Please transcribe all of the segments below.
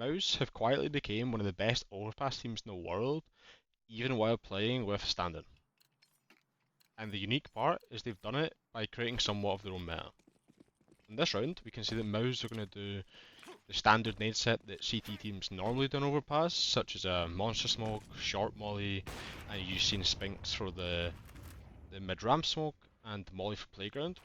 Mouz have quietly become one of the best Overpass teams in the world, even while playing with standard. And the unique part is they've done it by creating somewhat of their own meta. In this round, we can see that Mouz are going to do the standard nade set that CT teams normally do in Overpass, such as a Monster Smoke, Short Molly, and you've seen Spinks for the mid-ramp smoke, and Molly for Playground.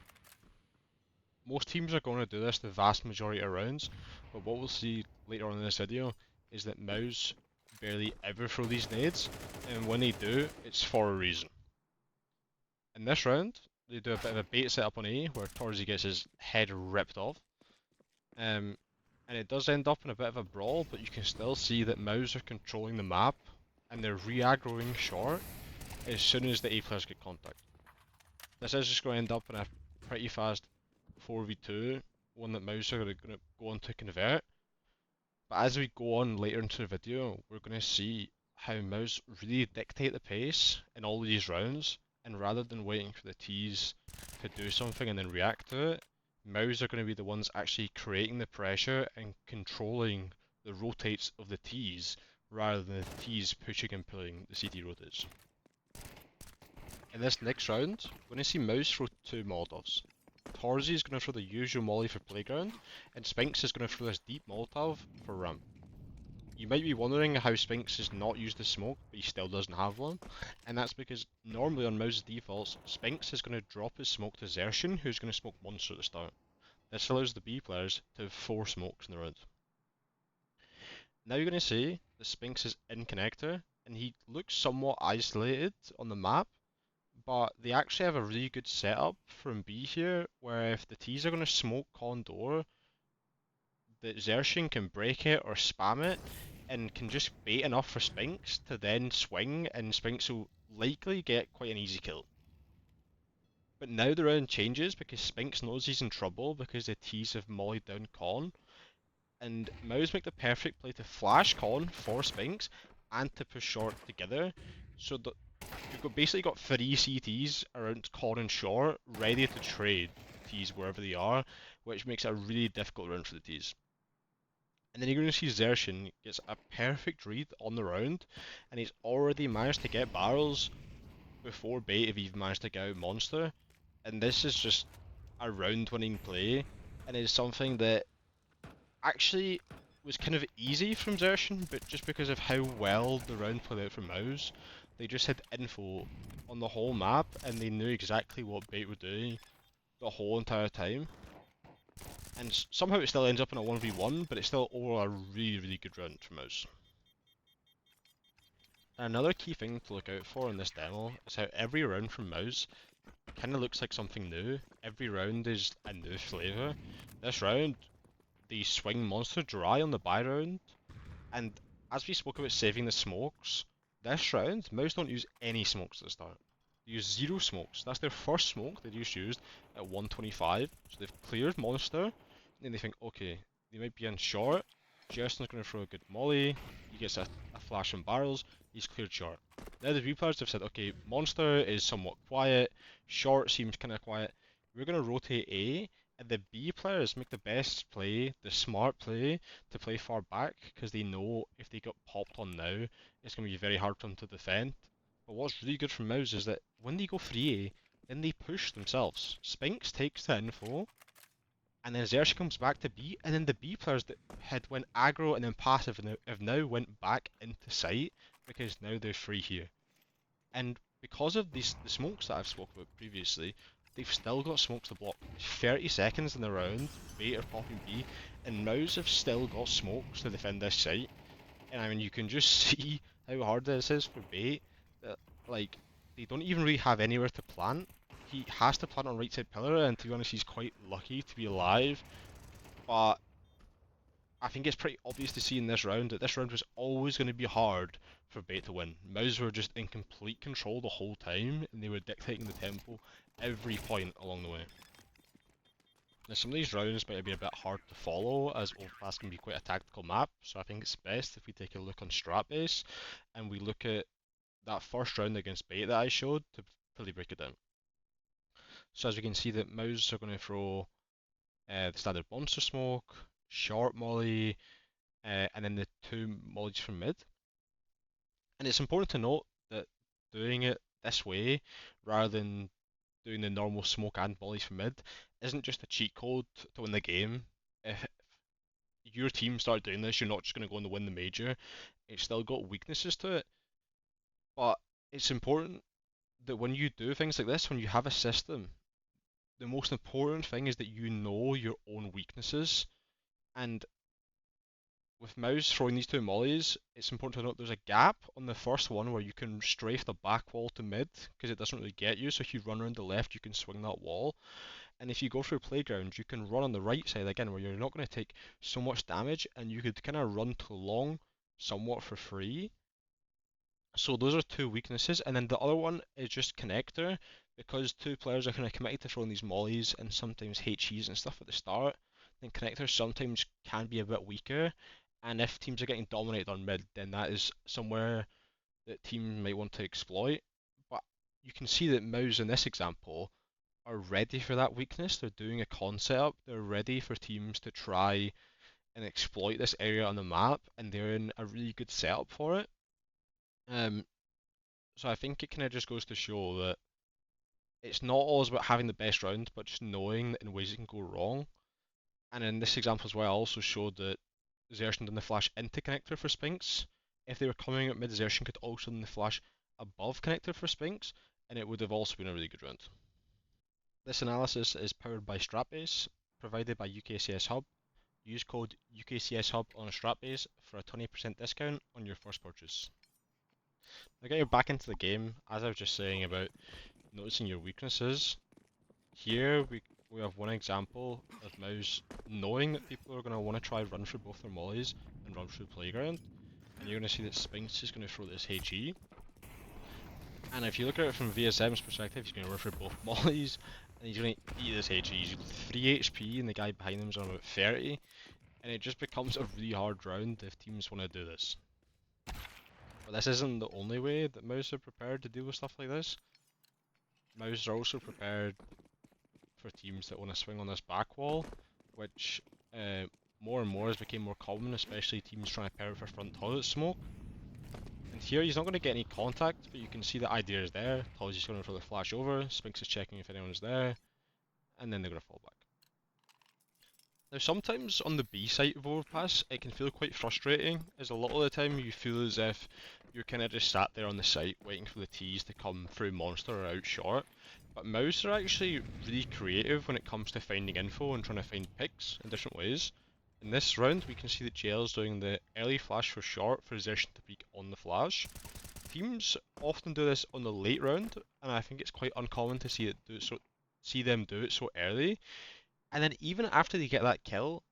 Most teams are going to do this the vast majority of rounds, but what we'll see later on in this video is that Mouz barely ever throw these nades, and when they do, it's for a reason. In this round, they do a bit of a bait setup on A, where Torzy gets his head ripped off, and it does end up in a bit of a brawl, but you can still see that Mouz are controlling the map, and they're re-aggroing short as soon as the A players get contact. This is just going to end up in a pretty fast 4v2, one that Mouse are going to go on to convert. But as we go on later into the video, we're going to see how Mouse really dictate the pace in all of these rounds, and rather than waiting for the T's to do something and then react to it, Mouse are going to be the ones actually creating the pressure and controlling the rotates of the T's, rather than the T's pushing and pulling the CT rotates. In this next round, we're going to see Mouse throw two Molotovs. Torzy is going to throw the usual molly for Playground, and Spinks is going to throw this deep Molotov for ramp. You might be wondering how Spinks has not used the smoke, but he still doesn't have one, and that's because normally on Mouse's defaults, Spinks is going to drop his smoke to Xerxian, who's going to smoke Monster at the start. This allows the B players to have 4 smokes in the round. Now you're going to see that Spinks is in connector, and he looks somewhat isolated on the map, but they actually have a really good setup from B here, where if the T's are going to smoke Condor, that Xerxian can break it or spam it, and can just bait enough for Spinks to then swing, and Spinks will likely get quite an easy kill. But now the round changes because Spinks knows he's in trouble because the T's have mollied down Con, and Mouse make the perfect play to flash Con for Spinks and to push short together, so that you've basically got 3 CTs around Con and short ready to trade T's wherever they are, which makes it a really difficult round for the T's. And then you're going to see Xerxian gets a perfect read on the round, and he's already managed to get barrels before Bait have even managed to get out Monster, and this is just a round winning play, and is something that actually was kind of easy from Xerxian, but just because of how well the round played out from Mouse, they just had info on the whole map, and they knew exactly what Bait were doing the whole entire time. And somehow it still ends up in a 1v1, but it's still overall a really, really good round for Mouse. Another key thing to look out for in this demo is how every round from Mouse kind of looks like something new. Every round is a new flavour. This round, they swing Monster dry on the buy round, and as we spoke about saving the smokes, this round, Mouse don't use any smokes at the start. They use 0 smokes. That's their first smoke they just used at 125. So they've cleared Monster, and then they think, okay, they might be in short. Justin's going to throw a good molly. He gets a flash and barrels. He's cleared short. Now the B players have said, okay, Monster is somewhat quiet. Short seems kind of quiet. We're going to rotate A, and the B players make the best play, the smart play, to play far back, because they know if they got popped on now, it's going to be very hard for them to defend. But what's really good from Mouse is that when they go free A, then they push themselves. Spinks takes the info, and then Xerxian comes back to B, and then the B players that had went aggro and then passive have now went back into site, because now they're free here. And because of the smokes that I've spoke about previously, they've still got smokes to block. 30 seconds in the round, Bait are popping B, and Mouse have still got smokes to defend this site. And I mean, you can just see how hard this is for Bait. That, like, they don't even really have anywhere to plant. He has to plant on right side pillar, and to be honest, he's quite lucky to be alive. But I think it's pretty obvious to see in this round that this round was always going to be hard for Bait to win. Mouse were just in complete control the whole time, and they were dictating the tempo every point along the way. Now some of these rounds might be a bit hard to follow, as Overpass can be quite a tactical map, so I think it's best if we take a look on strat base, and we look at that first round against Bait that I showed to fully break it down. So as we can see that Mouse are going to throw the standard monster smoke, short molly, and then the 2 mollies from mid. And it's important to note that doing it this way, rather than doing the normal smoke and mollies from mid, isn't just a cheat code to win the game. If your team start doing this, you're not just going to go and win the major. It's still got weaknesses to it, but it's important that when you do things like this, when you have a system, the most important thing is that you know your own weaknesses. And with Mouz throwing these 2 mollies, it's important to note there's a gap on the first one where you can strafe the back wall to mid because it doesn't really get you. So if you run around the left, you can swing that wall. And if you go through playground, you can run on the right side again where you're not going to take so much damage and you could kind of run too long somewhat for free. So those are 2 weaknesses, and then the other one is just connector, because 2 players are kind of committed to throwing these mollies and sometimes HEs and stuff at the start, then connectors sometimes can be a bit weaker, and if teams are getting dominated on mid, then that is somewhere that teams might want to exploit. But you can see that Mouz in this example are ready for that weakness, they're doing a con setup, they're ready for teams to try and exploit this area on the map, and they're in a really good setup for it. Um, So I think it kind of just goes to show that it's not always about having the best round, but just knowing that in ways it can go wrong. And in this example as well, I also showed that Xertion done the flash into connector for Spinks. If they were coming at mid, Xertion could also done the flash above connector for Spinks, and it would have also been a really good round. This analysis is powered by Stratbase, provided by UKCS Hub. Use code UKCS Hub on a Stratbase for a 20% discount on your first purchase. Now getting back into the game, as I was just saying about noticing your weaknesses, here we have one example of Mouz knowing that people are going to want to try run through both their mollies and run through playground, and you're going to see that Spinks is going to throw this HE. And if you look at it from VSM's perspective, he's going to run through both mollies, and he's going to eat this HE. He's 3 HP, and the guy behind him is on about 30, and it just becomes a really hard round if teams want to do this. But this isn't the only way that Mouz are prepared to deal with stuff like this. Mouz are also prepared for teams that want to swing on this back wall, which more and more has become more common, especially teams trying to pair it for front toilet smoke. And here he's not going to get any contact, but you can see the idea is there. Toilet's just going to throw the flash over, Spinks is checking if anyone's there, and then they're going to fall back. Now sometimes on the B side of Overpass, it can feel quite frustrating, as a lot of the time you feel as if you're kind of just sat there on the site waiting for the T's to come through monster or out short. But Mouz are actually really creative when it comes to finding info and trying to find picks in different ways. In this round, we can see that JL's doing the early flash for short for Xertion to peek on the flash. Teams often do this on the late round, and I think it's quite uncommon to see them do it so early. And then even after they get that kill,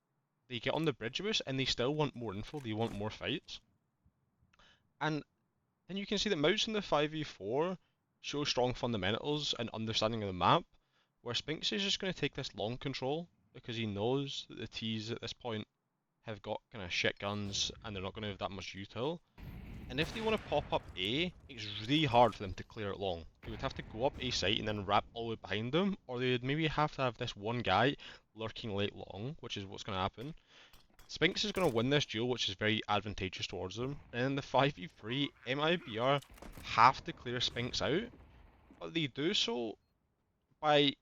they get on the bridge boost and they still want more info, they want more fights. And then you can see that Mouz in the 5v4 shows strong fundamentals and understanding of the map, where Spinks is just going to take this long control because he knows that the T's at this point have got kind of shit guns and they're not going to have that much util. And if they want to pop up A, it's really hard for them to clear it long. They would have to go up A site and then wrap all the way behind them, or they would maybe have to have this one guy lurking late long, which is what's going to happen. Spinks is going to win this duel, which is very advantageous towards them. And in the 5v3, MIBR have to clear Spinks out, but they do so by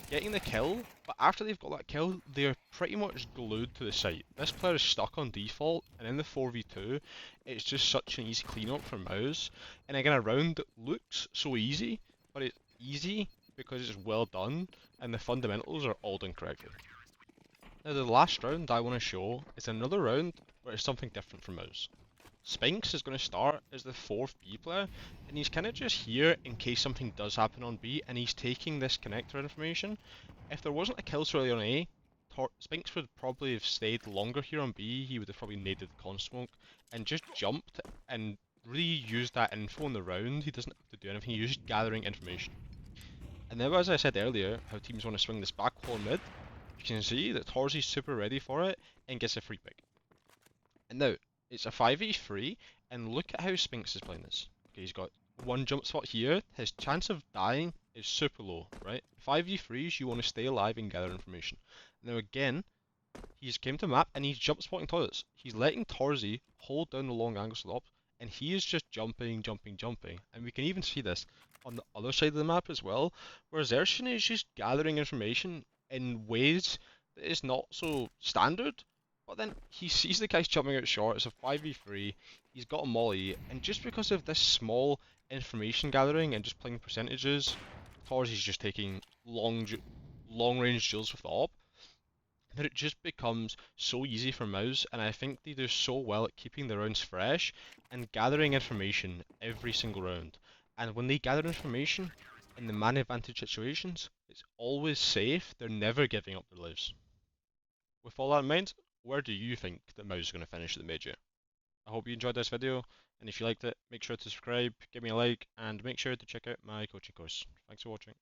getting the kill, but after they've got that kill, they're pretty much glued to the site. This player is stuck on default, and in the 4v2, it's just such an easy cleanup for Mouz. And again, a round that looks so easy, but it's easy because it's well done, and the fundamentals are all done correctly. Now the last round I want to show is another round where it's something different from Mouz. Spinks is going to start as the 4th B player, and he's kind of just here in case something does happen on B, and he's taking this connector information. If there wasn't a kill so early on A, Spinks would probably have stayed longer here on B, he would have probably naded the con smoke, and just jumped and really used that info in the round. He doesn't have to do anything, he's just gathering information. And now, as I said earlier, how teams want to swing this back wall mid, you can see that Torzy's super ready for it, and gets a free pick. And now, it's a 5v3, and look at how Spinks is playing this. Okay, he's got one jump spot here, his chance of dying is super low, right? 5v3s, you want to stay alive and gather information. Now again, He's came to map and he's jump spotting toilets. He's letting Torzy hold down the long angle slop, and he is just jumping, jumping, jumping. And we can even see this on the other side of the map as well, where Xerxin is just gathering information in ways that is not so standard. But then he sees the guys jumping out short, it's a 5v3, he's got a molly, and just because of this small information gathering and just playing percentages, Torzy's just taking long range drills with the op, that it just becomes so easy for Mouz, and I think they do so well at keeping the rounds fresh and gathering information every single round. And when they gather information in the man advantage situations, it's always safe, they're never giving up their lives. With all that in mind, where do you think that Mouz is going to finish at the major? I hope you enjoyed this video, and if you liked it, make sure to subscribe, give me a like, and make sure to check out my coaching course. Thanks for watching.